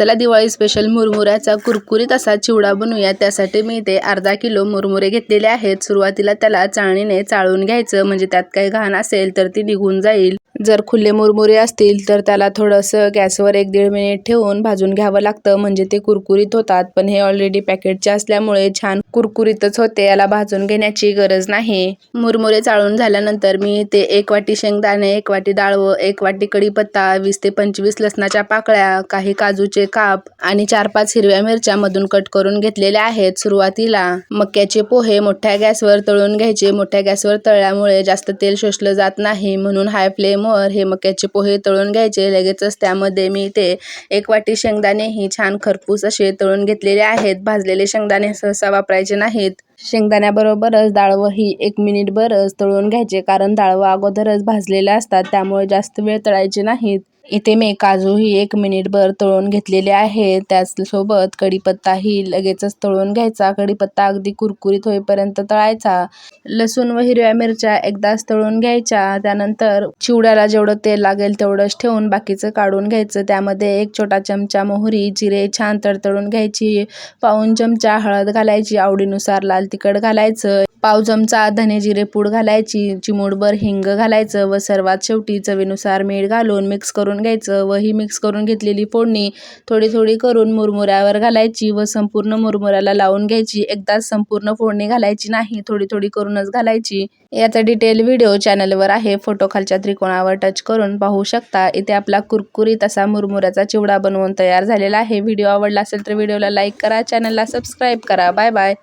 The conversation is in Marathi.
चला दिवाळी स्पेशल मुरमुऱ्याचा कुरकुरीत असा चिवडा बनवूया। त्यासाठी मी इथे अर्धा किलो मुरमुरे घेतलेले आहेत। सुरुवातीला त्याला चाळणीने चाळून घ्यायचं, म्हणजे त्यात काही घाण असेल तर ती निघून जाईल। जर खुले मुरमुरे असतील तर त्याला थोडंसं गॅसवर 1-1.5 मिनिट ठेवून भाजून घ्यावं लागतं, म्हणजे ते कुरकुरीत होतात। पण हे ऑलरेडी पॅकेटचे असल्यामुळे छान कुरकुरीतच होते, याला भाजून घेण्याची गरज नाही। मुरमुरे चाळून झाल्यानंतर मी इथे 1 वाटी शेंगदाणे, 1 वाटी डाळवं, 1 वाटी कढीपत्ता, 20 ते 25 लसणाच्या पाकळ्या, काही काजूचे काप आणि 4-5 हिरव्या मिरच्या मधून कट करून घेतलेल्या आहेत। सुरुवातीला मक्याचे पोहे मोठ्या गॅसवर तळून घ्यायचे। मोठ्या गॅसवर तळल्यामुळे जास्त तेल शोषलं जात नाही, म्हणून हाय फ्लेमवर हे मक्याचे पोहे तळून घ्यायचे। लगेचच त्यामध्ये मी इथे 1 वाटी शेंगदाणेही छान खरपूस असे तळून घेतलेले आहेत। भाजलेले शेंगदाणे सहसा वापरायचे नाहीत। शेंगदाण्याबरोबरच डाळवंही 1 मिनिटभरच तळून घ्यायचे, कारण डाळवं अगोदरच भाजलेले असतात, त्यामुळे जास्त वेळ तळायचे नाहीत। इथे मी काजूही 1 मिनिटभर तळून घेतलेले आहेत। त्याचसोबत कढीपत्ताही लगेचच तळून घ्यायचा। कढीपत्ता अगदी कुरकुरीत होईपर्यंत तळायचा। लसूण व हिरव्या मिरच्या एकदाच तळून घ्यायच्या। त्यानंतर चिवड्याला जेवढं तेल लागेल तेवढंच ठेवून बाकीचं काढून घ्यायचं। त्यामध्ये 1 छोटा चमचा मोहरी, जिरे छान तडतडून घ्यायची। पाऊण चमचा हळद घालायची, आवडीनुसार लाल तिखट घालायचं। पाव चमचा धने जिरे पूड घालायची, चिमूटभर हिंग घालायचं व सर्वात शेवटी चवीनुसार मीठ घालून मिक्स करून घ्यायचं। व ही मिक्स करून घेतलेली फोडणी थोडी थोडी करून मुरमुऱ्यावर घालायची व संपूर्ण मुरमुऱ्याला लावून घ्यायची। एकदाच संपूर्ण फोडणी घालायची नाही, थोडी थोडी करूनच घालायची। याचा डिटेल व्हिडिओ चॅनलवर आहे, फोटो खालच्या त्रिकोणावर टच करून पाहू शकता। इथे आपला कुरकुरीत असा मुरमुऱ्याचा चिवडा बनवून तयार झालेला आहे। व्हिडिओ आवडला असेल तर व्हिडिओला लाईक करा, चॅनलला सबस्क्राईब करा। Bye bye.